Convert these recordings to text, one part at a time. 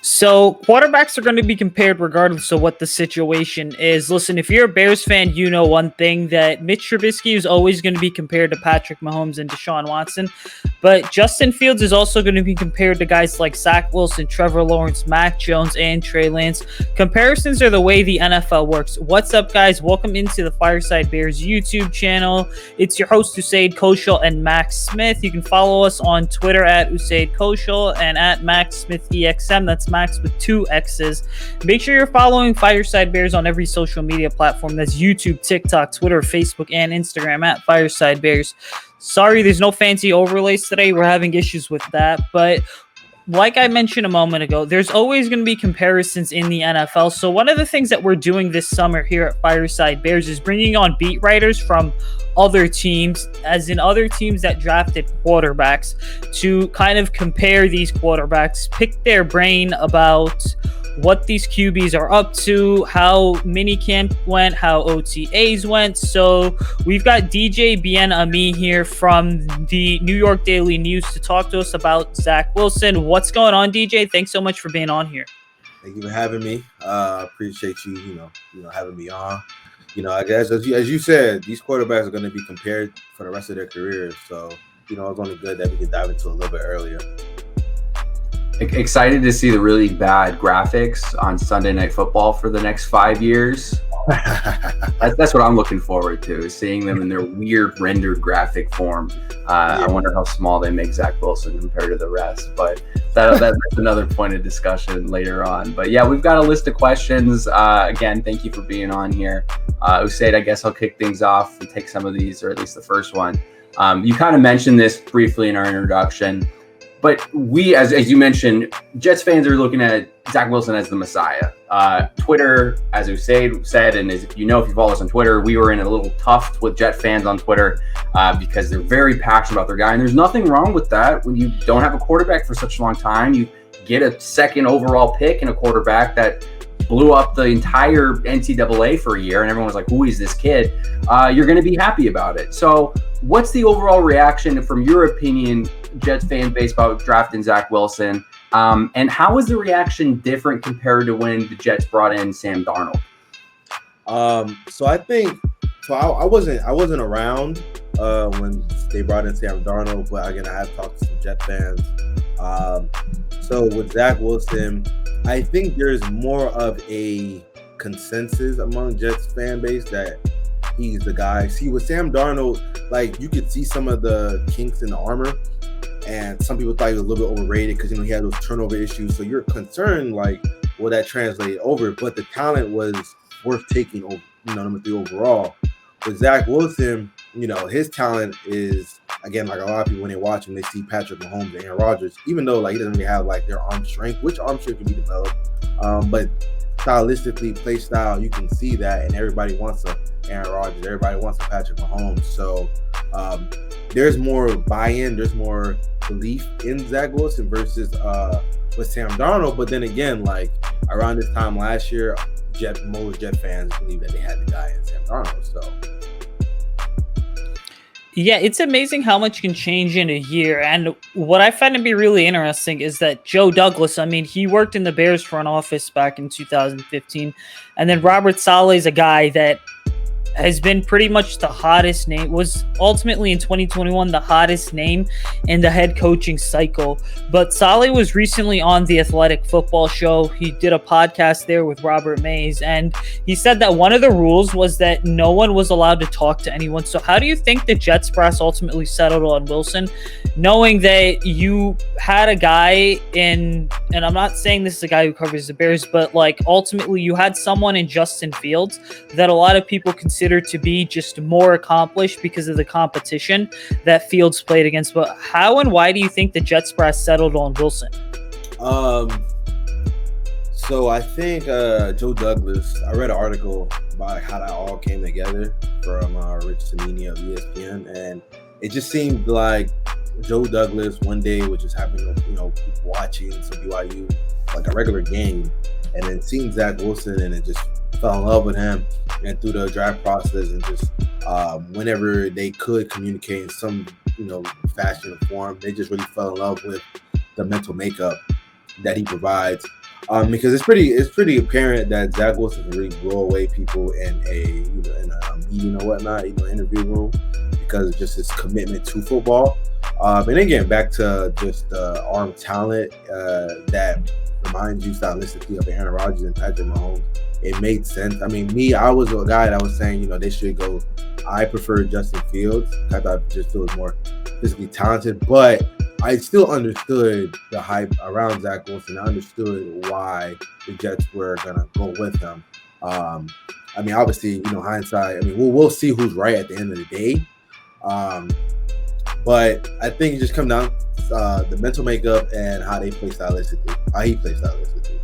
So quarterbacks are going to be compared regardless of what the situation is. Listen, if you're a Bears fan, you know one thing, that Mitch Trubisky is always going to be compared to Patrick Mahomes and Deshaun Watson. But Justin Fields is also going to be compared to guys like Zach Wilson, Trevor Lawrence, Mac Jones, and Trey Lance. Comparisons are the way the NFL works. What's up, guys? Welcome into the Fireside Bears YouTube channel. It's your host, Usayd Koshal and Max Smith. You can follow us on Twitter at Usayd Koshal and at Max Smith EXM. That's Max with 2 X's. Make sure you're following Fireside Bears on every social media platform. That's YouTube, TikTok, Twitter, Facebook, and Instagram at Fireside Bears. Sorry, there's no fancy overlays today. We're having issues with that. But like I mentioned a moment ago, there's always going to be comparisons in the NFL. So one of the things that we're doing this summer here at Fireside Bears is bringing on beat writers from other teams, as in other teams that drafted quarterbacks, to kind of compare these quarterbacks, pick their brain about what these QBs are up to, how minicamp went, how OTAs went. So we've got DJ Bien-Aime here from the New York Daily News to talk to us about Zach Wilson. What's going on, DJ? Thanks so much for being on here. Thank you for having me. Appreciate you, having me on. I guess as you said, these quarterbacks are going to be compared for the rest of their careers. So, it's only good that we can dive into a little bit earlier. Excited to see the really bad graphics on Sunday Night Football for the next 5 years. That's what I'm looking forward to, is seeing them in their weird rendered graphic form. I wonder how small they make Zach Wilson compared to the rest, but that's another point of discussion later on. But yeah, we've got a list of questions. Again, thank you for being on here. Usayd, I guess I'll kick things off and take some of these, or at least the first one. You kind of mentioned this briefly in our introduction, but we, as you mentioned, Jets fans are looking at Zach Wilson as the Messiah. Twitter, as Usayd said, and as if you follow us on Twitter, we were in a little tuft with Jet fans on Twitter because they're very passionate about their guy. And there's nothing wrong with that. When you don't have a quarterback for such a long time, you get a second overall pick and a quarterback that blew up the entire NCAA for a year, and everyone was like, who is this kid? You're going to be happy about it. So what's the overall reaction from your opinion, Jets fan base, about drafting Zach Wilson? And how is the reaction different compared to when the Jets brought in Sam Darnold? I wasn't around when they brought in Sam Darnold, but again, I have talked to some Jet fans. So with Zach Wilson, I think there's more of a consensus among Jets fan base that he's the guy. See, with Sam Darnold, like, you could see some of the kinks in the armor, and some people thought he was a little bit overrated because he had those turnover issues. So you're concerned, like, will that translate over? But the talent was worth taking over, number 3 overall. With Zach Wilson, his talent is, again, like a lot of people, when they watch him, they see Patrick Mahomes and Aaron Rodgers, even though he doesn't really have their arm strength, which arm strength can be developed. But stylistically, play style, you can see that, and everybody wants a Aaron Rodgers, everybody wants a Patrick Mahomes. So there's more buy-in, there's more belief in Zach Wilson versus with Sam Darnold. But then again, around this time last year, most Jet fans believe that they had the guy in Sam Darnold. So yeah, it's amazing how much can change in a year. And what I find to be really interesting is that Joe Douglas, he worked in the Bears front office back in 2015. And then Robert Saleh is a guy that has been pretty much the hottest name, was ultimately in 2021 the hottest name in the head coaching cycle. But Saleh was recently on the Athletic Football Show. He did a podcast there with Robert Mays, and he said that one of the rules was that no one was allowed to talk to anyone. So how do you think the Jets brass ultimately settled on Wilson, knowing that you had a guy in, and I'm not saying this is a guy who covers the Bears, but ultimately you had someone in Justin Fields that a lot of people consider to be just more accomplished because of the competition that Fields played against? But how and why do you think the Jets brass settled on Wilson? So I think Joe Douglas, I read an article about how that all came together from Rich Cimini of ESPN, and it just seemed like Joe Douglas one day was just having, watching some BYU, a regular game, and then seeing Zach Wilson, and it just fell in love with him. And through the draft process, and just whenever they could communicate in some, fashion or form, they just really fell in love with the mental makeup that he provides. Because it's pretty apparent that Zach Wilson can really blow away people in a meeting or whatnot, interview room, because of just his commitment to football. And again, back to just the arm talent that reminds you stylistically of Aaron Rodgers and Patrick Mahomes. It made sense. I mean, I was a guy that was saying, they should go. I prefer Justin Fields. I thought just Fields more physically talented, but I still understood the hype around Zach Wilson. I understood why the Jets were gonna go with him. I mean, obviously, hindsight. I mean, we'll see who's right at the end of the day. But I think it just comes down to the mental makeup and how they play stylistically. How he plays stylistically.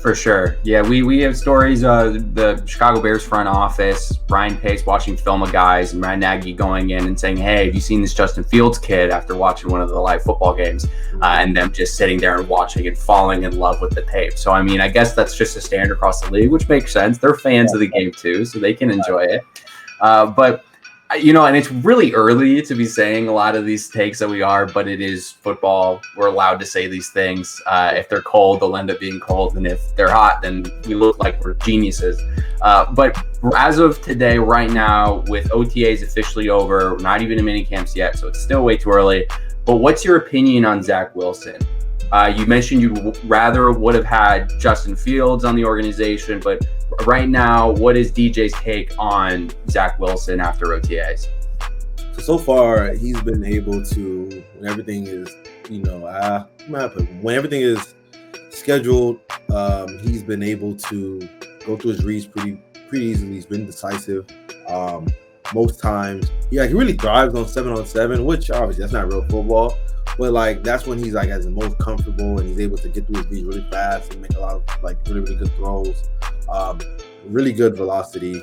For sure. Yeah, we have stories. The Chicago Bears front office, Ryan Pace watching film of guys, and Ryan Nagy going in and saying, "Hey, have you seen this Justin Fields kid?" after watching one of the live football games, and them just sitting there and watching and falling in love with the tape. So, I mean, I guess that's just a standard across the league, which makes sense. They're fans of the game too, so they can enjoy it. But and it's really early to be saying a lot of these takes that we are, but it is football. We're allowed to say these things. If they're cold, they'll end up being cold. And if they're hot, then we look like we're geniuses. But as of today, right now, with OTAs officially over, not even in mini camps yet, so it's still way too early. But what's your opinion on Zach Wilson? You mentioned you rather would have had Justin Fields on the organization, but right now, what is DJ's take on Zach Wilson after OTAs? So far, he's been able to, when everything is, when everything is scheduled, he's been able to go through his reads pretty easily. He's been decisive. Most times, he really thrives on 7-on-7, which obviously that's not real football. But that's when he's at his most comfortable, and he's able to get through his beats really fast and make a lot of really, really good throws. Really good velocity,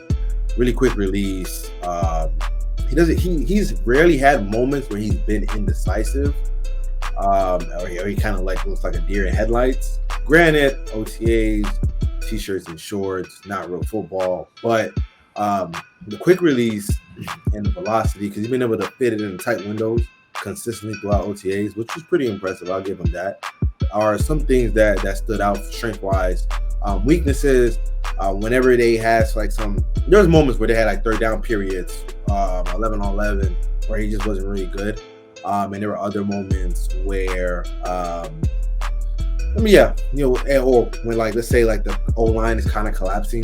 really quick release. He's rarely had moments where he's been indecisive, or he kind of looks like a deer in headlights. Granted, OTAs, t-shirts and shorts, not real football, but the quick release and the velocity, because he's been able to fit it in tight windows consistently throughout OTAs, which is pretty impressive. I'll give him that. Are some things that stood out strength-wise. Weaknesses, whenever they had there's moments where they had third down periods, 11-on-11, where he just wasn't really good. And there were other moments where, or when let's say the O-line is kind of collapsing.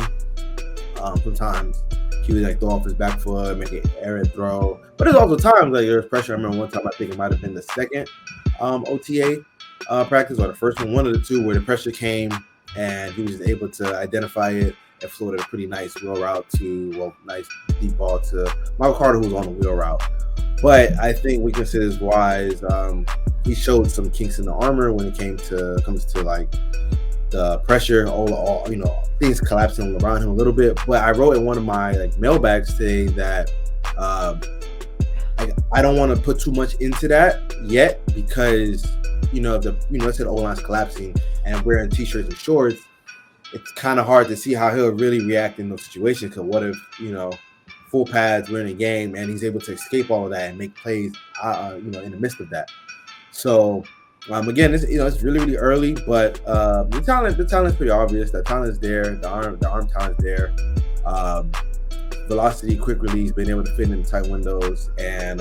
Sometimes he would throw off his back foot, make an errant throw. But there's also times there's pressure. I remember one time, I think it might have been the second OTA practice, or the first one of the two, where the pressure came and he was just able to identify it and floated a pretty nice wheel route nice deep ball to Michael Carter, who was on the wheel route. But I think weaknesses wise, he showed some kinks in the armor when it comes to the pressure, all things collapsing around him a little bit. But I wrote in one of my mailbags today that I don't want to put too much into that yet, because let's say the O-line's collapsing and wearing t-shirts and shorts, it's kind of hard to see how he'll really react in those situations. Because what if full pads, we're in a game, and he's able to escape all of that and make plays in the midst of that. So again, it's really, really early, but the talent's pretty obvious. The talent's there. The arm talent's there. Velocity, quick release, being able to fit in tight windows, and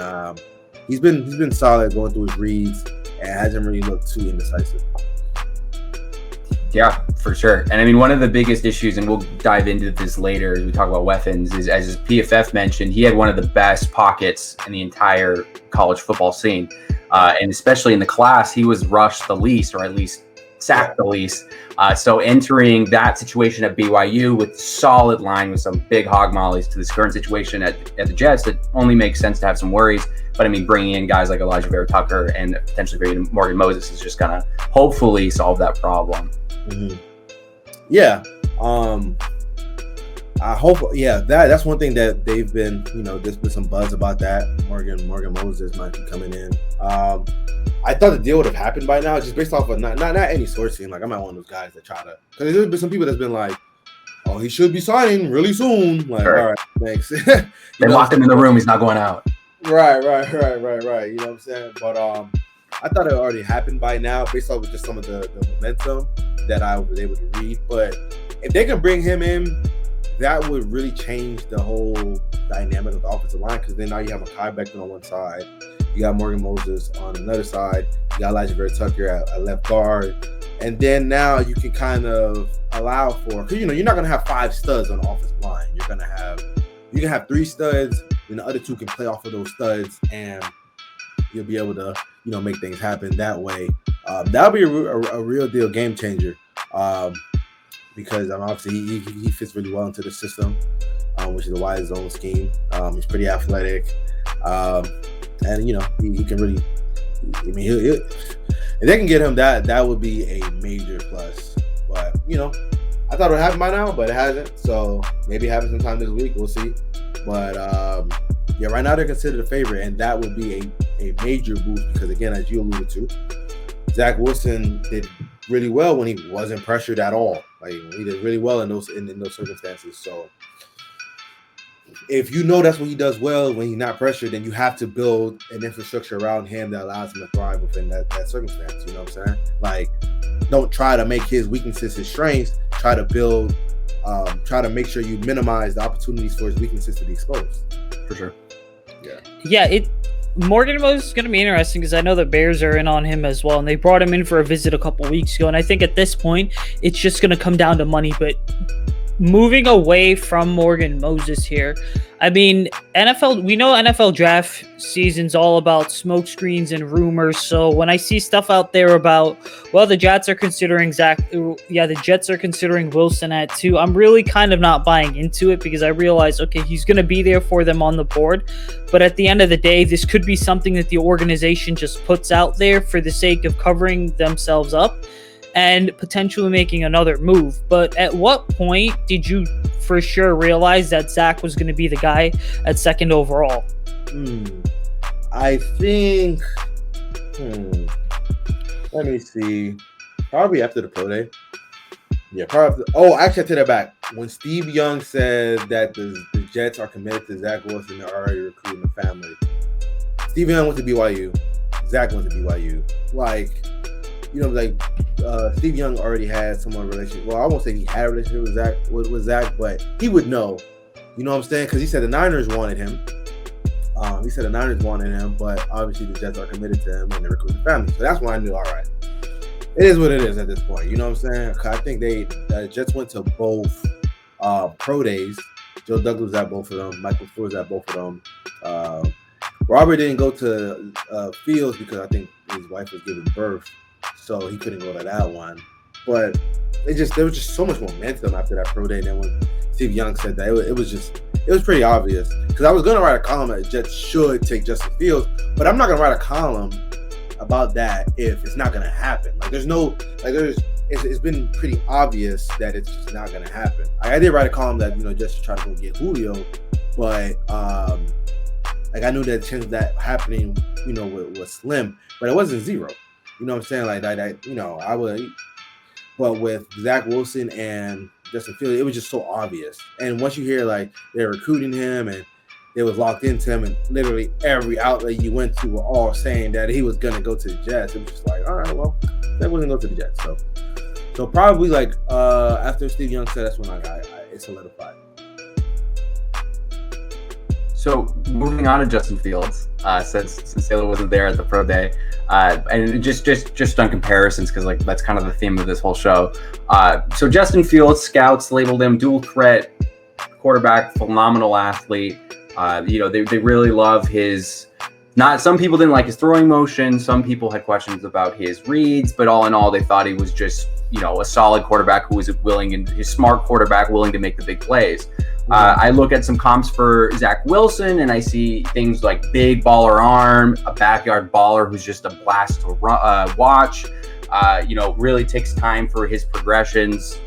he's been solid going through his reads and hasn't really looked too indecisive. Yeah, for sure. And I mean, one of the biggest issues, and we'll dive into this later as we talk about weapons, is, as PFF mentioned, he had one of the best pockets in the entire college football scene. And especially in the class, he was rushed the least, or at least sacked the least. So entering that situation at BYU with solid line, with some big hog mollies, to this current situation at the Jets, it only makes sense to have some worries. But I mean, bringing in guys like Elijah Vera Tucker and potentially bringing in Morgan Moses is just going to hopefully solve that problem. Mm-hmm. Yeah. I hope, that's one thing that they've been, there's been some buzz about that. Morgan Moses might be coming in. I thought the deal would have happened by now, just based off of not any sourcing. I'm not one of those guys that try to, because there's been some people that's been like, oh, he should be signing really soon. Sure. All right, thanks. They locked him in the room. He's not going out. Right. You know what I'm saying? But I thought it already happened by now based off of just some of the momentum that I was able to read. But if they can bring him in, that would really change the whole dynamic of the offensive line, because then now you have Mekhi Becton on one side, you got Morgan Moses on another side, you got Elijah Vera Tucker at left guard, and then now you can kind of allow for, because you're not going to have 5 studs on the offensive line. You can have 3 studs, and the other 2 can play off of those studs, and you'll be able to make things happen that way. That'll be a real deal game changer, because obviously he fits really well into the system, which is a wide zone scheme. He's pretty athletic, and he can really. I mean, if they can get him, that would be a major plus. But I thought it would happen by now, but it hasn't. So maybe it happens sometime this week. We'll see. But yeah, right now they're considered a favorite, and that would be a major boost because, again, as you alluded to, Zach Wilson did really well when he wasn't pressured at all. Like, he did really well in those circumstances. So if that's what he does well when he's not pressured, then you have to build an infrastructure around him that allows him to thrive within that circumstance. You know what I'm saying? Like, don't try to make his weaknesses his strengths. Try to make sure you minimize the opportunities for his weaknesses to be exposed. For sure. Yeah. Morgan Moses is going to be interesting because I know the Bears are in on him as well, and they brought him in for a visit a couple weeks ago. And I think at this point, it's just going to come down to money. But moving away from Morgan Moses here, I mean, we know NFL draft season's all about smoke screens and rumors. So when I see stuff out there about, the Jets are considering the Jets are considering Wilson at 2, I'm really kind of not buying into it because I realize, okay, he's going to be there for them on the board. But at the end of the day, this could be something that the organization just puts out there for the sake of covering themselves up and potentially making another move. But at what point did you for sure realize that Zach was going to be the guy at 2nd overall? I think, let me see. Probably after the pro day. Yeah, probably. Actually, I take that back. When Steve Young said that the Jets are committed to Zach Wilson, they're already recruiting the family. Steve Young went to BYU. Zach went to BYU. Like, Steve Young already had someone relationship. Well, I won't say he had a relationship with Zach, but he would know. You know what I'm saying? Because he said the Niners wanted him. But obviously the Jets are committed to him and they're recruiting the family. So that's when I knew, all right, it is what it is at this point. You know what I'm saying? I think the Jets went to both pro days. Joe Douglas was at both of them. Michael Floyd was at both of them. Robert didn't go to Fields because I think his wife was giving birth. So he couldn't go to that one. But there was just so much momentum after that pro day. And then when Steve Young said that, it was pretty obvious. Because I was going to write a column that Jets should take Justin Fields, but I'm not going to write a column about that if it's not going to happen. It's been pretty obvious that it's just not going to happen. I did write a column that, just to try to go get Julio, but I knew that the chance of that happening, was slim, but it wasn't zero. You know what I'm saying? Like that, I would. But with Zach Wilson and Justin Fields, it was just so obvious. And once you hear like they're recruiting him and they was locked into him, and literally every outlet you went to were all saying that he was gonna go to the Jets, it was just like, all right, well, Zach wasn't go to the Jets. So probably like after Steve Young said, that's when it solidified. So moving on to Justin Fields, since Taylor wasn't there at the pro day, and just on comparisons, because that's kind of the theme of this whole show. So Justin Fields, scouts labeled him dual threat quarterback, phenomenal athlete. They really love his. Some people didn't like his throwing motion. Some people had questions about his reads, but all in all, they thought he was just a solid quarterback who was his smart quarterback willing to make the big plays. I look at some comps for Zach Wilson and I see things like big baller arm, a backyard baller who's just a blast to watch. Really takes time for his progressions,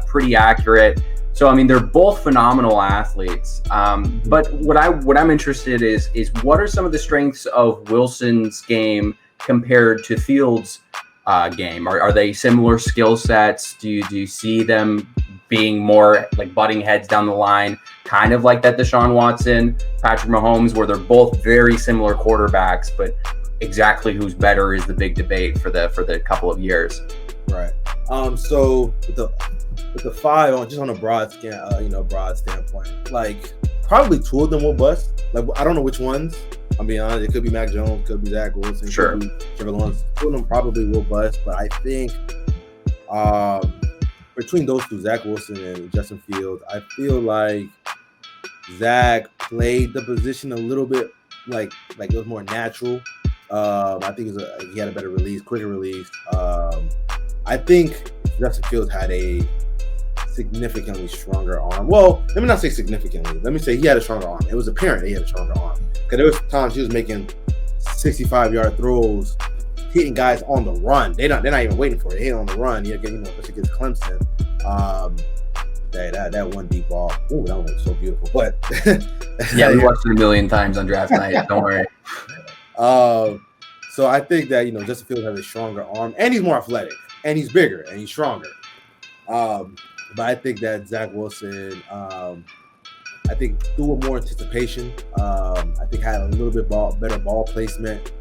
pretty accurate. So, I mean, they're both phenomenal athletes. But what I'm interested is what are some of the strengths of Wilson's game compared to Fields' game? Are they similar skill sets? Do you see them being more like butting heads down the line, kind of like that Deshaun Watson, Patrick Mahomes, where they're both very similar quarterbacks, but exactly who's better is the big debate for the couple of years. Right. So with the 5 just on a broad standpoint, like probably 2 of them will bust. Like I don't know which ones. I'll be honest. It could be Mac Jones, could be Zach Wilson, Sure. Could be Trevor Lawrence. 2 of them probably will bust, but I think between those 2, Zach Wilson and Justin Fields, I feel like Zach played the position a little bit like it was more natural. I think he had a better release, quicker release. I think Justin Fields had a significantly stronger arm. Well, let me not say significantly. Let me say he had a stronger arm. It was apparent he had a stronger arm because there was times he was making 65-yard throws, hitting guys on the run. They're not even waiting for it. They hit on the run. Especially against Clemson. That one deep ball. Ooh, that one was so beautiful. But yeah, we watched it a million times on draft night. Don't worry. So I think that Justin Fields has a stronger arm, and he's more athletic, and he's bigger, and he's stronger. But I think that Zach Wilson, I think through more anticipation, I think had a little bit better ball placement.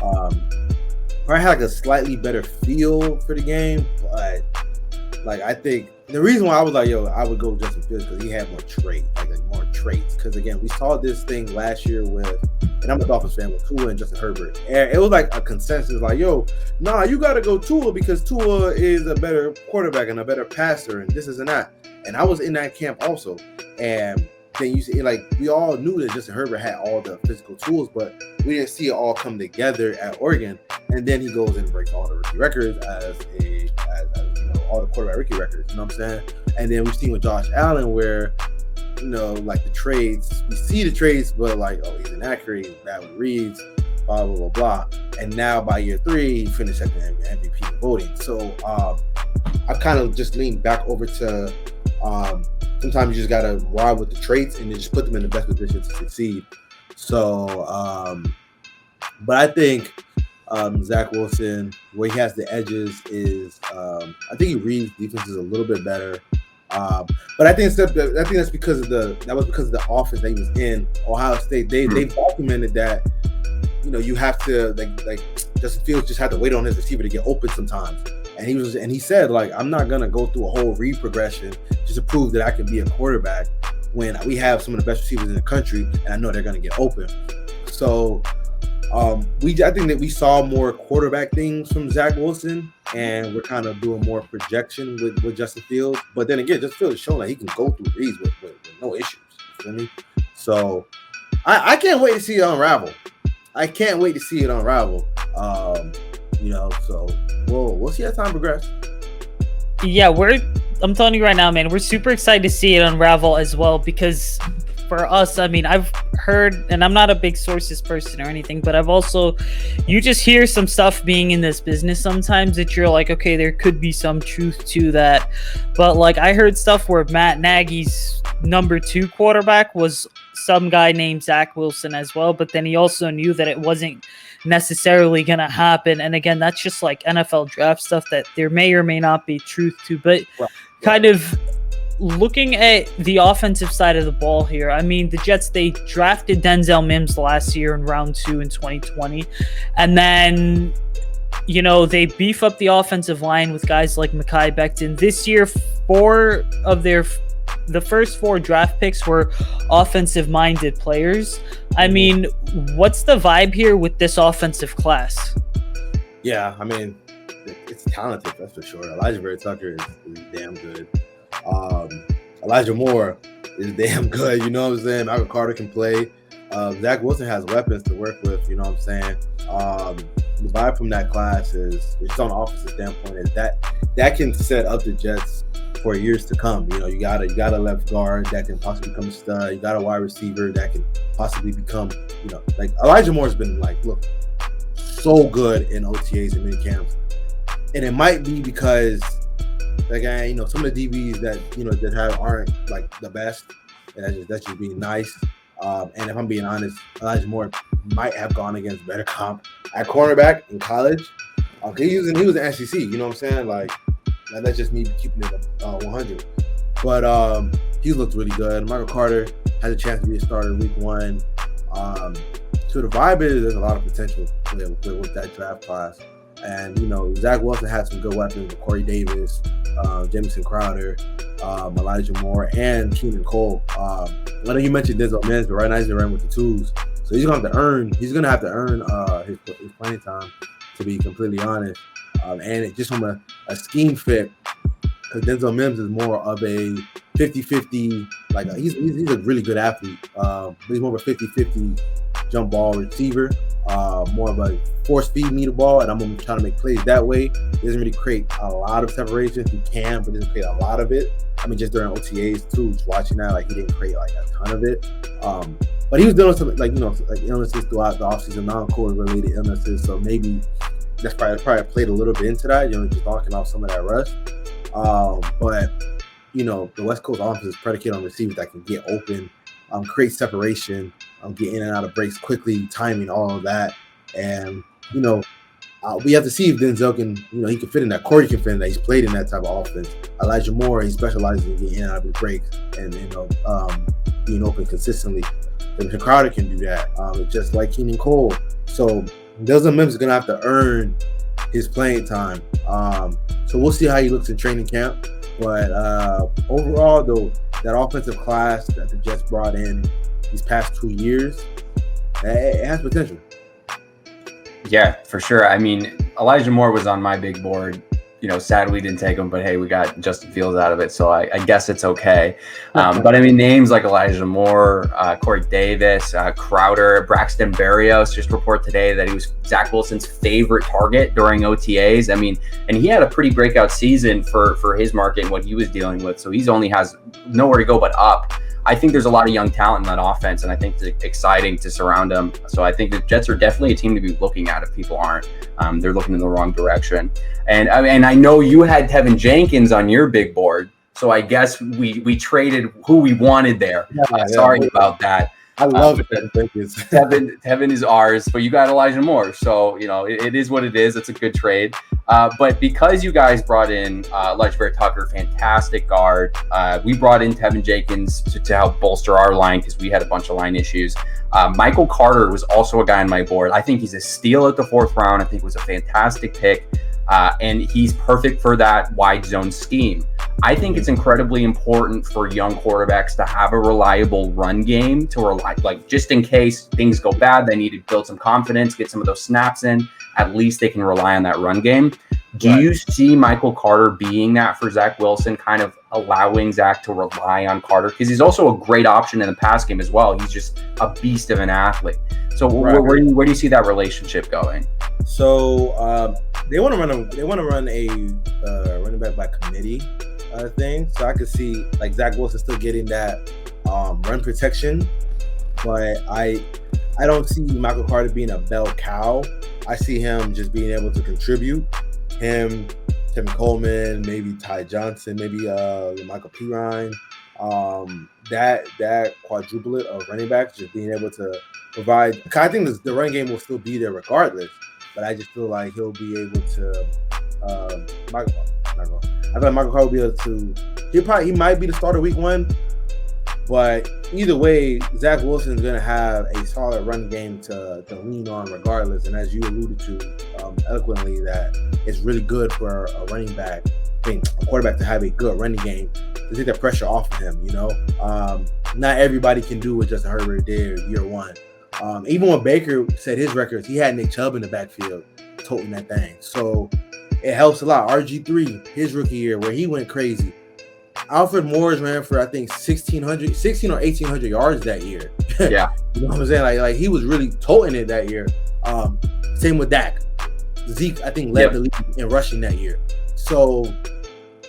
Probably had like a slightly better feel for the game, but like I think the reason why I was like, I would go with Justin Fields because he had more traits. Because again, we saw this thing last year with, and I'm a Dolphins fan, with Tua and Justin Herbert. And it was like a consensus, like, you got to go Tua because Tua is a better quarterback and a better passer, and this and that. And I was in that camp also. And then you see, like, we all knew that Justin Herbert had all the physical tools, but we didn't see it all come together at Oregon. And then he goes and breaks all the rookie records as all the quarterback rookie records. You know what I'm saying? And then we've seen with Josh Allen where, like the trades, we see the trades, but like, he's inaccurate, he's bad with reads, blah, blah, blah, blah. And now by year 3, he finished at the MVP voting. So I kind of just leaned back over to sometimes you just got to ride with the traits and then just put them in the best position to succeed. So, but I think Zach Wilson, where he has the edges is, I think he reads defenses a little bit better. But I think that's because of the offense that he was in. Ohio State, they documented that, you have to like Justin Fields just had to wait on his receiver to get open sometimes. And he said, like, I'm not gonna go through a whole read progression just to prove that I can be a quarterback when we have some of the best receivers in the country and I know they're gonna get open. So I think that we saw more quarterback things from Zach Wilson, and we're kind of doing more projection with Justin Fields. But then again, Justin Fields is showing that he can go through reads with no issues. You feel me? So I can't wait to see it unravel. So we'll see as time progresses. Yeah, I'm telling you right now, man, we're super excited to see it unravel as well, because for us, I mean, I've heard, and I'm not a big sources person or anything, but you just hear some stuff being in this business sometimes that you're like, okay, there could be some truth to that. But like, I heard stuff where Matt Nagy's number 2 quarterback was some guy named Zach Wilson as well, but then he also knew that it wasn't necessarily going to happen. And again, that's just like NFL draft stuff that there may or may not be truth to, but kind of looking at the offensive side of the ball here, I mean, the Jets, they drafted Denzel Mims last year in round 2 in 2020. And then, they beef up the offensive line with guys like Mekhi Becton. This year, 4 of the first 4 draft picks were offensive-minded players. I mean, what's the vibe here with this offensive class? Yeah, I mean, it's talented, that's for sure. Elijah Vera Tucker is damn good. Elijah Moore is damn good, you know what I'm saying? Michael Carter can play. Zach Wilson has weapons to work with, you know what I'm saying? The vibe from that class is, just on the offensive standpoint, is that can set up the Jets for years to come. You got a left guard that can possibly become a stud. You got a wide receiver that can possibly become, like Elijah Moore's been so good in OTAs and mini camps. And it might be because some of the DBs that aren't like the best, and that's just being nice. And if I'm being honest, Elijah Moore might have gone against better comp at cornerback in college. He was an SEC, you know what I'm saying? Like, that's just me keeping it 100. But he looked really good. Michael Carter has a chance to be a starter week 1. So the vibe is there's a lot of potential with that draft class. And, you know, Zach Wilson had some good weapons with Corey Davis, Jamison Crowder, Elijah Moore, and Keenan Cole. I know you mentioned Denzel Mims, but right now he's running with the twos. So he's going to have to earn his playing time, to be completely honest. And it just from a scheme fit, because Denzel Mims is more of a 50-50, like he's a really good athlete. But he's more of a 50-50 jump ball receiver, more of a force feed me the ball, and I'm going to try to make plays that way. He doesn't really create a lot of separation. He can, but doesn't create a lot of it. I mean, just during OTAs too, just watching that, like he didn't create like a ton of it. But he was dealing with some, like, you know, like illnesses throughout the offseason, non-COVID related illnesses. So maybe that's probably played a little bit into that, you know, just knocking off some of that rust. But, you know, the West Coast offense is predicated on receivers that can get open, create separation, get in and out of breaks quickly, timing, all of that. And, you know, we have to see if Denzel can, you know, he can fit in that. Corey can fit in that. He's played in that type of offense. Elijah Moore, he specializes in getting in and out of his breaks and, you know, being open consistently. And Crowder can do that, just like Keenan Cole. So Denzel Mims is going to have to earn his playing time. So we'll see how he looks in training camp. But overall, though, that offensive class that the Jets brought in these past 2 years, it has potential. Yeah, for sure. I mean, Elijah Moore was on my big board. You know, sadly didn't take him, but hey, we got Justin Fields out of it, so I guess it's okay. But I mean, names like Elijah Moore, Corey Davis, Crowder, Braxton Berrios just report today that he was Zach Wilson's favorite target during OTAs. I mean, and he had a pretty breakout season for his market and what he was dealing with. So he's only has nowhere to go but up. I think there's a lot of young talent in that offense, and I think it's exciting to surround them. So I think the Jets are definitely a team to be looking at if people aren't. They're looking in the wrong direction. And I know you had Tevin Jenkins on your big board, so I guess we traded who we wanted there. Sorry about that. I love it. Tevin is ours, but you got Elijah Moore. So, you know, it is what it is. It's a good trade. But because you guys brought in Ledger Tucker, fantastic guard, we brought in Tevin Jenkins to help bolster our line because we had a bunch of line issues. Michael Carter was also a guy on my board. I think he's a steal at the 4th round. I think it was a fantastic pick. And he's perfect for that wide zone scheme. I think it's incredibly important for young quarterbacks to have a reliable run game to rely, like just in case things go bad, they need to build some confidence, get some of those snaps in. At least they can rely on that run game. Do you see Michael Carter being that for Zach Wilson, kind of allowing Zach to rely on Carter? Because he's also a great option in the pass game as well. He's just a beast of an athlete. So where do you see that relationship going? So they want to run a running back by committee thing. So I could see like Zach Wilson still getting that run protection, but I don't see Michael Carter being a bell cow. I see him just being able to contribute. Him, Tim Coleman, maybe Ty Johnson, maybe Michael Pirine. That quadruplet of running backs just being able to provide. I think the run game will still be there regardless, but I just feel like he'll be able to. I feel like Michael Carter will be able to. He might be the starter week 1, but either way, Zach Wilson's going to have a solid run game to lean on regardless. And as you alluded to eloquently, that it's really good for a running back, a quarterback to have a good running game to take the pressure off of him. You know, not everybody can do what Justin Herbert did year 1. Even when Baker set his records, he had Nick Chubb in the backfield toting that thing. So it helps a lot. RG3, his rookie year, where he went crazy. Alfred Morris ran for, I think, 16 or 1,800 yards that year. Yeah. You know what I'm saying? Like he was really toting it that year. Same with Dak. Zeke, I think, led the league in rushing that year. So,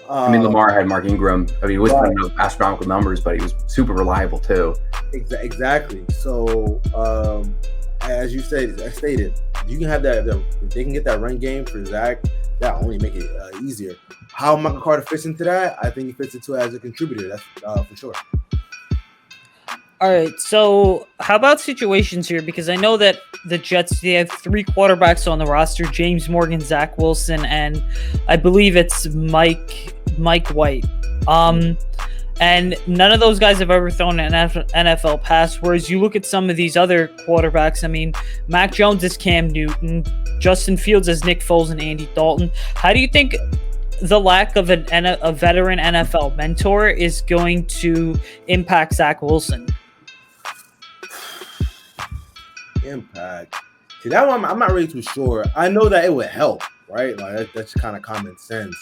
I mean, Lamar had Mark Ingram. I mean, he wasn't putting up astronomical numbers, but he was super reliable too. Exactly. So, as you stated, you can have that. If they can get that run game for Zach, that only make it easier. How Michael Carter fits into that, I think he fits into it as a contributor. That's for sure. All right, so how about situations here? Because I know that the Jets, they have 3 quarterbacks on the roster: James Morgan, Zach Wilson, and I believe it's Mike White. And none of those guys have ever thrown an NFL pass. Whereas you look at some of these other quarterbacks. I mean, Mac Jones is Cam Newton, Justin Fields is Nick Foles and Andy Dalton. How do you think the lack of a veteran NFL mentor is going to impact Zach Wilson? Impact. See, that one I'm not really too sure. I know that it would help, right? Like that's kind of common sense.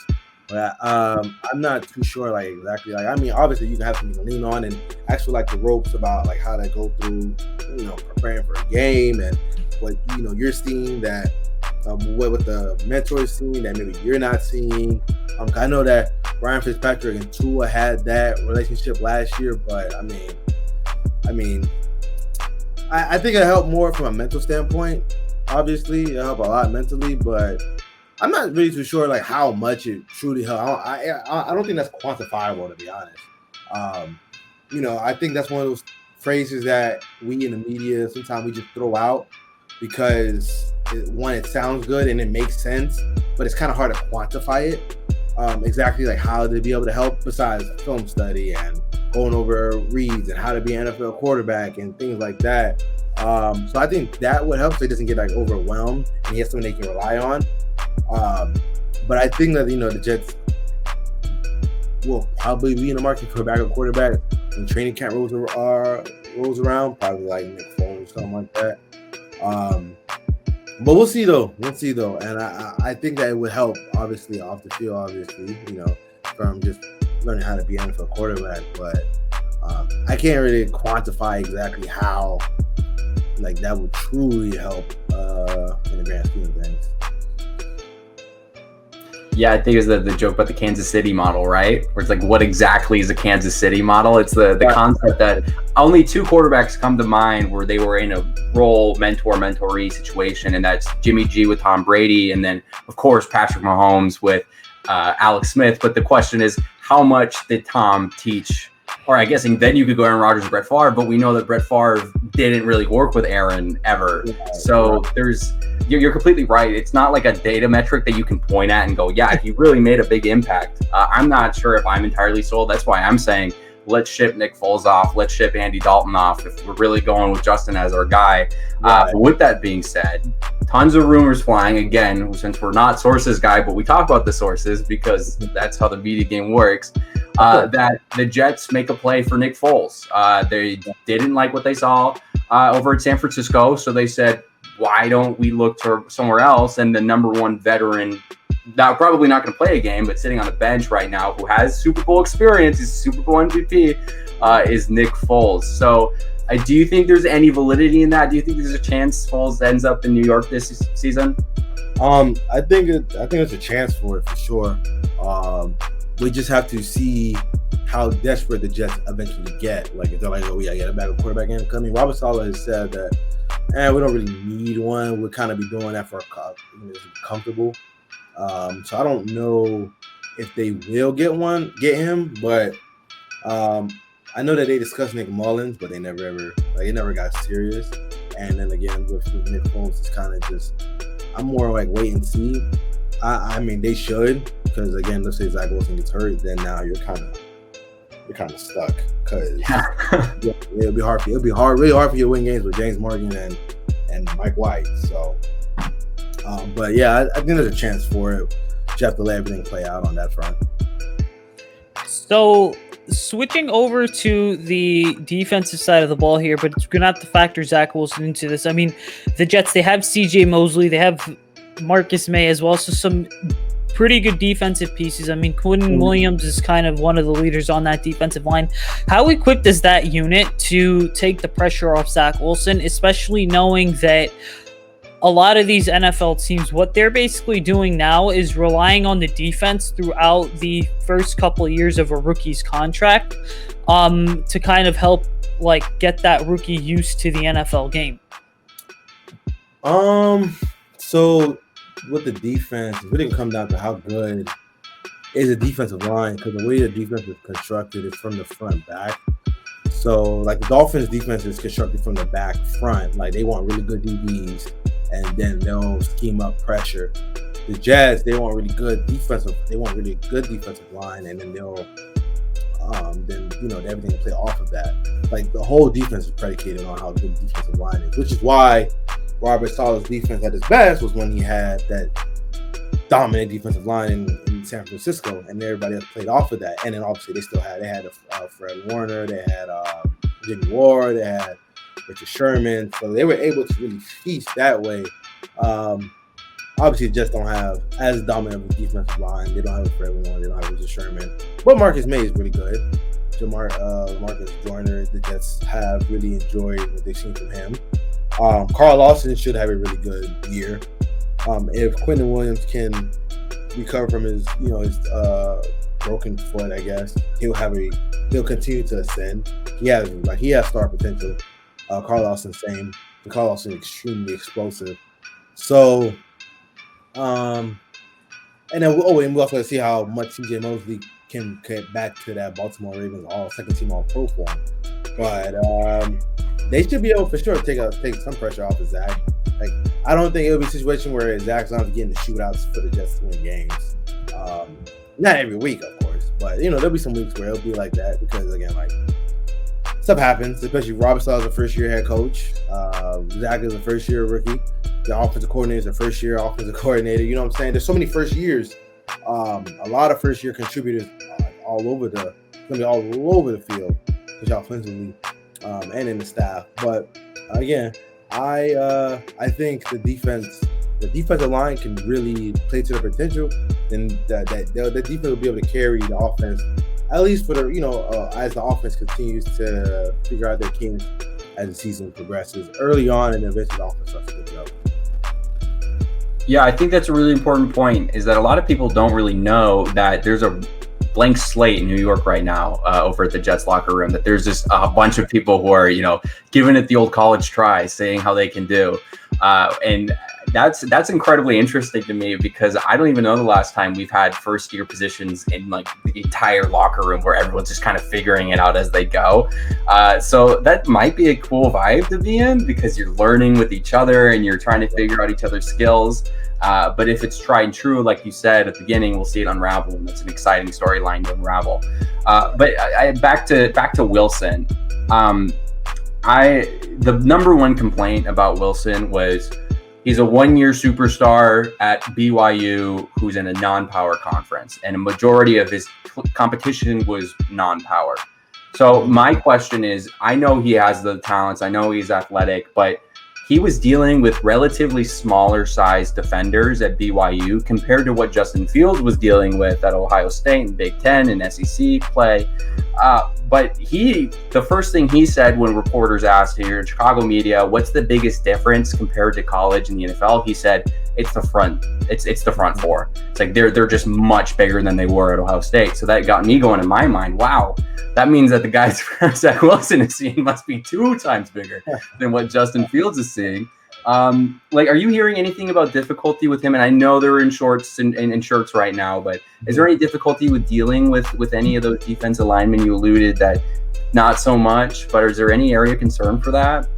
But I'm not too sure, like exactly. Like I mean, obviously you can have something to lean on and actually like the ropes about like how to go through, preparing for a game and what you're seeing that what the mentor is seeing that maybe you're not seeing. I know that Ryan Fitzpatrick and Tua had that relationship last year, but I mean, I think it helped more from a mental standpoint. Obviously, it helped a lot mentally, but I'm not really too sure like how much it truly helped. I don't think that's quantifiable, to be honest. I think that's one of those phrases that we in the media sometimes we just throw out because it sounds good and it makes sense, but it's kind of hard to quantify it. Exactly like how to be able to help besides film study and going over reads and how to be an NFL quarterback and things like that. So I think that would help so he doesn't get like overwhelmed and he has something they can rely on. But I think that the Jets will probably be in the market for a backup quarterback when training camp rolls around, probably like Nick Foles or something like that. But we'll see though. And I think that it would help, obviously, off the field, from just learning how to be an NFL quarterback. But I can't really quantify exactly how like that would truly help in the grand scheme of things. Yeah, I think it's the joke about the Kansas City model, right? Where it's like, what exactly is a Kansas City model? It's the concept that only two quarterbacks come to mind where they were in a role mentoree situation, and that's Jimmy G with Tom Brady, and then, of course, Patrick Mahomes with Alex Smith. But the question is, how much did Tom teach? Or I guess then you could go Aaron Rodgers and Brett Favre, but we know that Brett Favre didn't really work with Aaron ever. So you're completely right. It's not like a data metric that you can point at and go, yeah, he really made a big impact. I'm not sure if I'm entirely sold. That's why I'm saying let's ship Nick Foles off. Let's ship Andy Dalton off if we're really going with Justin as our guy. But with that being said, tons of rumors flying again, since we're not sources guy, but we talk about the sources because that's how the media game works. That the Jets make a play for Nick Foles. They didn't like what they saw over at San Francisco, so they said, why don't we look to somewhere else? And the number one veteran, now probably not going to play a game, but sitting on the bench right now, who has Super Bowl experience, he's Super Bowl MVP, is Nick Foles. So do you think there's any validity in that? Do you think there's a chance Foles ends up in New York this season? I think there's a chance for it for sure. We just have to see how desperate the Jets eventually get. Like if they're like, oh, we gotta get a backup quarterback incoming. Robert Saleh has said that, we don't really need one. We'll kind of be doing that for comfortable. So I don't know if they will get him, but I know that they discussed Nick Mullins, but they never got serious. And then again with Nick Foles, it's kind of just I'm more like wait and see. I mean they should, because again, let's say Zach Wilson gets hurt, then now you're kind of stuck, because it'll be really hard for you to win games with James Morgan and Mike White. So, but yeah, I think there's a chance for it. You have to let everything play out on that front. So, switching over to the defensive side of the ball here, but we're going to have to factor Zach Wilson into this. I mean, the Jets, they have CJ Mosley, they have Marcus May as well, so some pretty good defensive pieces. I mean, Quinn Williams is kind of one of the leaders on that defensive line. How equipped is that unit to take the pressure off Zach Wilson, especially knowing that a lot of these NFL teams, what they're basically doing now is relying on the defense throughout the first couple of years of a rookie's contract to kind of help get that rookie used to the NFL game? So with the defense, it really come down to how good is the defensive line, because the way the defense is constructed is from the front back. So like the Dolphins defense is constructed from the back front. Like they want really good DBs and then they'll scheme up pressure. The Jazz, they want really good defensive line, and then they'll then everything will play off of that. Like the whole defense is predicated on how good defensive line is, which is why Robert Saleh's defense at its best was when he had that dominant defensive line in San Francisco, and everybody else played off of that. And then obviously they had Fred Warner, they had Jimmy Ward, they had Richard Sherman, so they were able to really feast that way. Obviously, just don't have as dominant of a defensive line. They don't have Fred Warner, they don't have Richard Sherman, but Marcus May is really good. Marcus Joyner, the Jets have really enjoyed what they've seen from him. Carl Lawson should have a really good year. If Quentin Williams can recover from his broken foot, I guess he'll continue to ascend. He has star potential. Carl Lawson same. Carl Lawson extremely explosive. So, and then we also see how much CJ Mosley can get back to that Baltimore Ravens second team all pro form. But they should be able for sure to take some pressure off of Zach. Like, I don't think it'll be a situation where Zach's not getting the shootouts for the Jets to win games. Not every week, of course, but there'll be some weeks where it'll be like that because again, like stuff happens. Especially Robert Saleh is a first-year head coach. Zach is a first-year rookie. The offensive coordinator is a first-year offensive coordinator. You know what I'm saying? There's so many first years. A lot of first-year contributors all over the field, which offensively and in the staff. But again, I think the defensive line can really play to their potential, then the defense will be able to carry the offense at least for the as the offense continues to figure out their kinks as the season progresses early on, and eventually the offense starts to pick up. Yeah, I think that's a really important point. Is that a lot of people don't really know that there's a blank slate in New York right now over at the Jets locker room. That there's just a bunch of people who are giving it the old college try, saying how they can do, and that's incredibly interesting to me because I don't even know the last time we've had first year positions in like the entire locker room where everyone's just kind of figuring it out as they go. So that might be a cool vibe to be in because you're learning with each other and you're trying to figure out each other's skills. But if it's tried and true, like you said at the beginning, we'll see it unravel, and that's an exciting storyline to unravel. But back to Wilson. The number one complaint about Wilson was he's a one-year superstar at BYU who's in a non-power conference, and a majority of his competition was non-power. So my question is, I know he has the talents, I know he's athletic, but he was dealing with relatively smaller sized defenders at BYU compared to what Justin Fields was dealing with at Ohio State and Big Ten and SEC play. But the first thing he said when reporters asked here in Chicago media, what's the biggest difference compared to college and the NFL? He said, it's the front. It's the front four. It's like they're just much bigger than they were at Ohio State. So that got me going in my mind. Wow, that means that the guys Zach Wilson is seeing must be 2 times bigger than what Justin Fields is seeing. Are you hearing anything about difficulty with him? And I know they're in shorts and shirts right now, but is there any difficulty with dealing with any of those defensive linemen? You alluded that not so much, but is there any area of concern for that?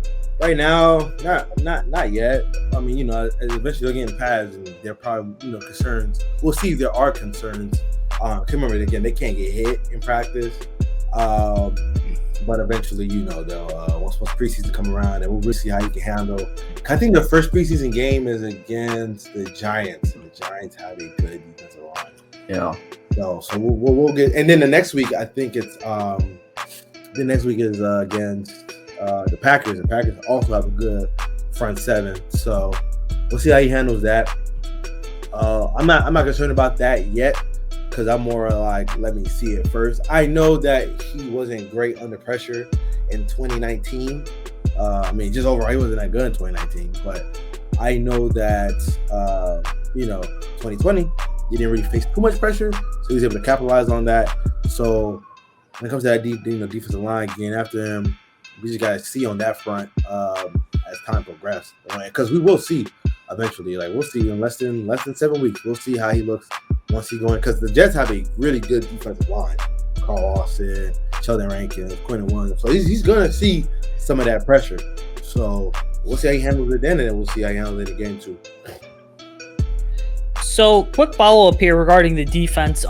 Right now, not yet. I mean, eventually they'll get in pads, and there are probably concerns. We'll see if there are concerns. Remember again, they can't get hit in practice. But eventually, they'll once preseason come around, and we'll really see how you can handle. I think the first preseason game is against the Giants, and the Giants have a good defensive line. Yeah. So we'll get, and then the next week, I think it's against the Packers. The Packers also have a good front seven, so we'll see how he handles that. I'm not concerned about that yet, because I'm more like, let me see it first. I know that he wasn't great under pressure in 2019. Just overall, he wasn't that good in 2019. But I know that, 2020, he didn't really face too much pressure, so he was able to capitalize on that. So when it comes to that defensive line, again, after him, we just got to see on that front as time progresses. Because we will see eventually. We'll see in less than 7 weeks. We'll see how he looks once he's going, because the Jets have a really good defensive line. Carl Lawson, Sheldon Rankins, Quentin Williams. So he's going to see some of that pressure. So we'll see how he handles it then, and then we'll see how he handles it in game 2. So, quick follow-up here regarding the defense.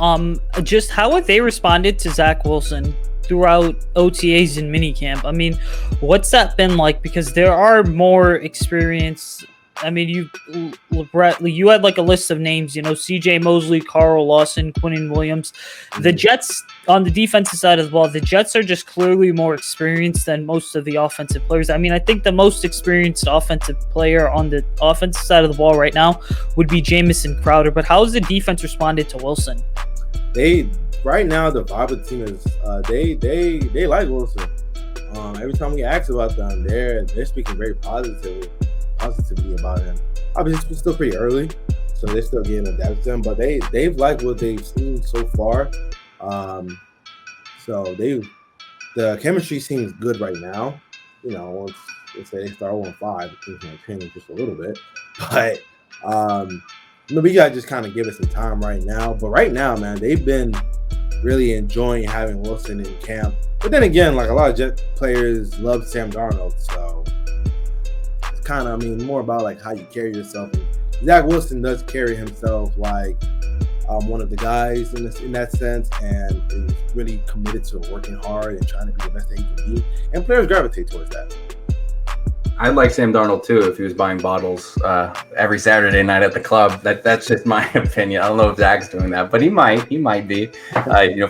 Just how have they responded to Zach Wilson throughout OTAs and minicamp? I mean, what's that been like? Because there are more experienced. I mean, you had like a list of names, CJ Mosley, Carl Lawson, Quinnen Williams. The Jets, on the defensive side of the ball, the Jets are just clearly more experienced than most of the offensive players. I mean, I think the most experienced offensive player on the offensive side of the ball right now would be Jamison Crowder. But how has the defense responded to Wilson? Right now, the vibe of the team is they like Wilson. Every time we ask about them, they're speaking very positively about him. Obviously, it's still pretty early, so they're still getting adapted to him. But they've liked what they've seen so far. So the chemistry seems good right now. Once they start 1-5, things might change just a little bit. But we gotta just kind of give it some time right now. But right now, man, they've been really enjoying having Wilson in camp. But then again, like a lot of Jet players love Sam Darnold, so kind of, more about like how you carry yourself. And Zach Wilson does carry himself like one of the guys in that sense, and is really committed to working hard and trying to be the best that he can be. And players gravitate towards that. I'd like Sam Darnold too if he was buying bottles every Saturday night at the club. That's just my opinion. I don't know if Zach's doing that, but he might be.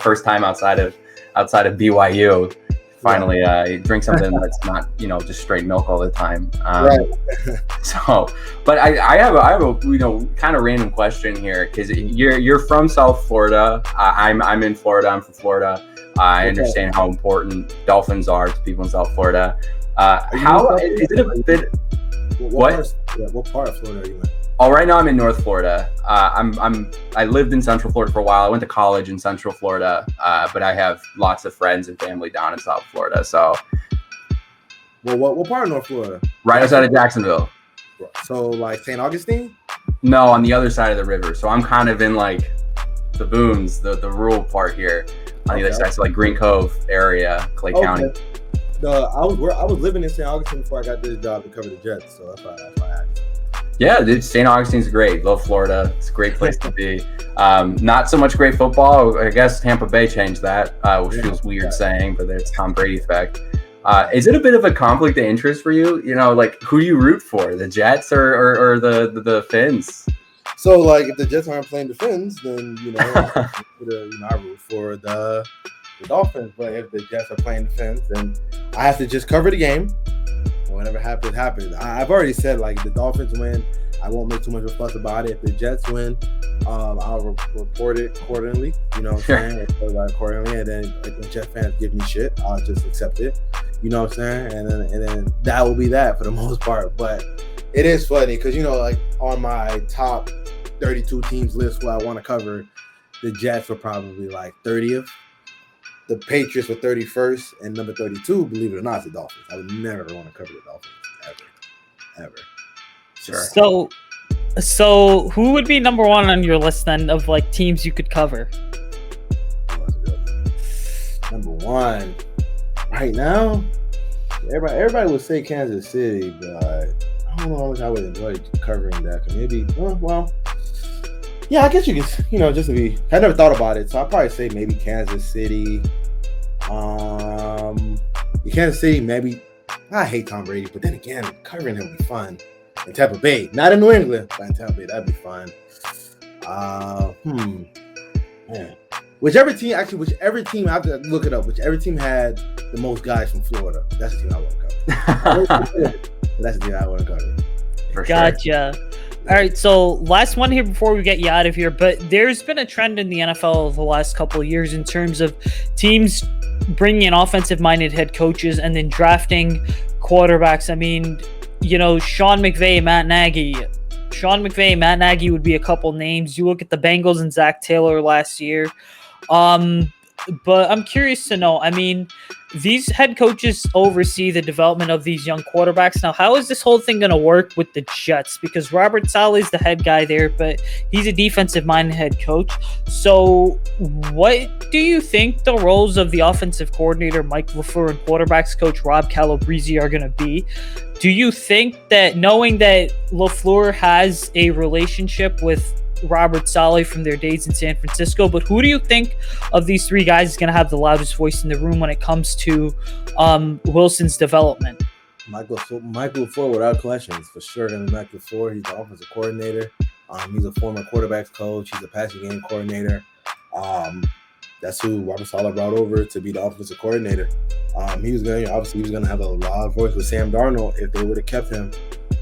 First time outside of BYU. Finally drink something that's not just straight milk all the time. Right. But I have a kind of random question here, because you're from South Florida. I'm in Florida. I'm from Florida. I understand how important Dolphins are to people in South Florida. How is it a bit? What part of Florida are you in? Oh, right now I'm in North Florida. I lived in Central Florida for a while. I went to college in Central Florida, but I have lots of friends and family down in South Florida. So, well, what part of North Florida? Right outside of Jacksonville. So, like St. Augustine? No, on the other side of the river. So I'm kind of in like the boons, the rural part here on the other side, so like Green Cove area, Clay County. I was living in St. Augustine before I got this job to cover the Jets, so that's why I asked. Yeah, St. Augustine's great. Love Florida. It's a great place to be. Not so much great football. I guess Tampa Bay changed that, which feels weird saying, but it's Tom Brady effect. Is it a bit of a conflict of interest for you? Like who do you root for, the Jets or the Fins? So, like, if the Jets aren't playing the Fins, then I root for the Dolphins. But if the Jets are playing the Fins, then I have to just cover the game. Whatever happens. I've already said, like, if the Dolphins win, I won't make too much of a fuss about it. If the Jets win, I'll report it accordingly. You know what I'm saying? Accordingly, and then like, when Jet fans give me shit, I'll just accept it. You know what I'm saying? And then that will be that for the most part. But it is funny because like on my top 32 teams list, what I want to cover, the Jets were probably like 30th. The Patriots were 31st, and number 32, believe it or not, is the Dolphins. I would never want to cover the Dolphins, ever. Sure. So who would be number one on your list then of like teams you could cover? Number one, right now, everybody would say Kansas City, but I don't know how much I would enjoy covering that. Maybe, yeah, I guess you could, just to be. I never thought about it, so I'd probably say maybe Kansas City. Kansas City, maybe. I hate Tom Brady, but then again, covering him would be fun. In Tampa Bay, not in New England, but in Tampa Bay, that'd be fun. Man. Whichever team, I have to look it up. Whichever team had the most guys from Florida, that's the team I want to cover. That's the team I want to cover. Gotcha. All right, so last one here before we get you out of here, but there's been a trend in the NFL the last couple of years in terms of teams bringing in offensive-minded head coaches and then drafting quarterbacks. I mean, Sean McVay, Matt Nagy would be a couple names. You look at the Bengals and Zach Taylor last year. But I'm curious to know, I mean, these head coaches oversee the development of these young quarterbacks. Now, how is this whole thing going to work with the Jets? Because Robert Saleh is the head guy there, but he's a defensive-minded head coach. So what do you think the roles of the offensive coordinator, Mike LaFleur, and quarterbacks coach Rob Calabrese are going to be? Do you think that knowing that LaFleur has a relationship with Robert Saleh from their days in San Francisco. But who do you think of these three guys is going to have the loudest voice in the room when it comes to Wilson's development? Michael LaFleur, without question, is for sure going to be Michael LaFleur. He's the offensive coordinator. He's a former quarterbacks coach. He's a passing game coordinator. That's who Robert Saleh brought over to be the offensive coordinator. He was going to have a loud voice with Sam Darnold if they would have kept him.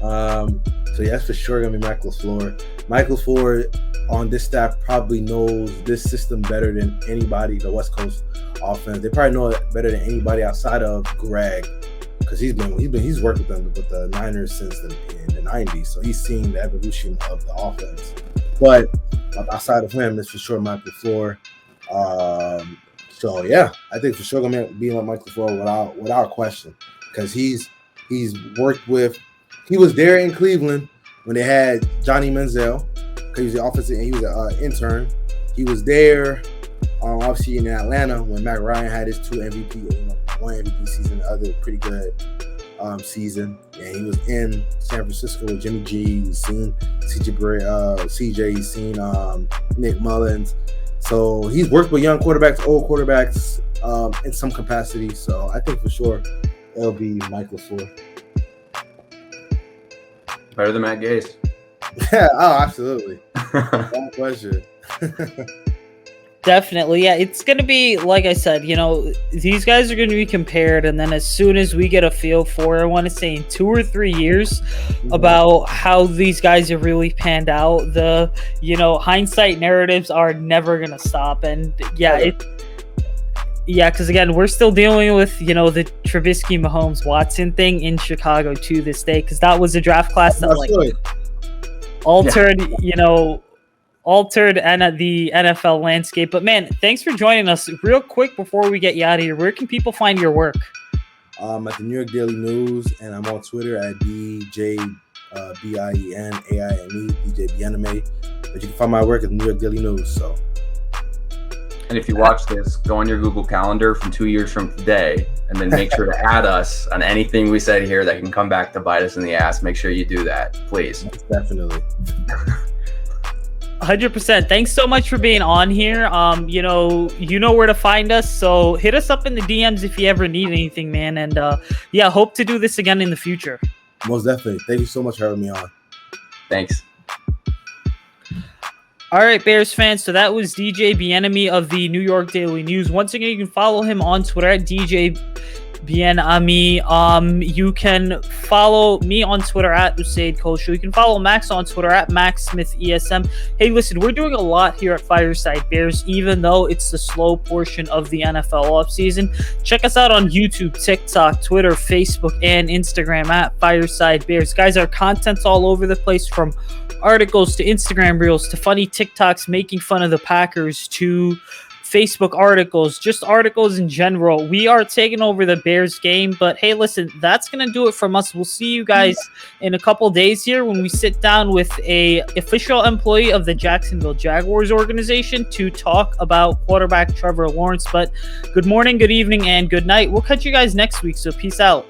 So yeah, that's for sure going to be Michael LaFleur. Michael LaFleur on this staff probably knows this system better than anybody. The West Coast offense, they probably know it better than anybody outside of Greg, because he's worked with them with the Niners since in the 90s. So he's seen the evolution of the offense. But outside of him, it's for sure Michael LaFleur. So yeah, I think for sure gonna be like Michael LaFleur without question, because he's worked with. He was there in Cleveland when they had Johnny Manziel, because he was the offensive and he was an intern. He was there, obviously in Atlanta when Matt Ryan had his 2 MVP, one MVP season, the other pretty good season. And he was in San Francisco with Jimmy G. He's seen CJ. He's seen Nick Mullins. So he's worked with young quarterbacks, old quarterbacks in some capacity. So I think for sure it'll be Michael LaFleur. Better than Matt Gase. Yeah, absolutely. No question. Definitely, yeah. It's going to be, like I said, these guys are going to be compared, and then as soon as we get a feel for, I want to say in 2 or 3 years, about how these guys have really panned out, the, hindsight narratives are never going to stop. And because again, we're still dealing with, the Trubisky, Mahomes, Watson thing in Chicago to this day, because that was a draft class that altered the NFL landscape. But man, thanks for joining us. Real quick before we get you out of here, where can people find your work? At the New York Daily News, and I'm on Twitter at DJ Bien-Aime, DJ Bien-Aime. But you can find my work at the New York Daily News. So. And if you watch this, go on your Google Calendar from 2 years from today, and then make sure to add us on anything we said here that can come back to bite us in the ass. Make sure you do that, please. Definitely. 100%. Thanks so much for being on here. You know where to find us, so hit us up in the DMs if you ever need anything, man. And hope to do this again in the future. Most definitely. Thank you so much for having me on. Thanks. All right, Bears fans, so that was DJ Bien-Aime of the New York Daily News. Once again, you can follow him on Twitter at DJ Bien-Aime. You can follow me on Twitter at Usayd Kosho. You can follow Maxx on Twitter at MaxSmithESM. Hey, listen, we're doing a lot here at FireSideBears, even though it's the slow portion of the NFL offseason. Check us out on YouTube, TikTok, Twitter, Facebook, and Instagram at FireSideBears. Guys, our content's all over the place, from articles to Instagram reels to funny TikToks making fun of the Packers to Facebook articles, just articles in general. We are taking over the Bears game, but hey, listen, that's going to do it from us. We'll see you guys in a couple days here when we sit down with a official employee of the Jacksonville Jaguars organization to talk about quarterback Trevor Lawrence. But good morning, good evening, and good night. We'll catch you guys next week, so peace out.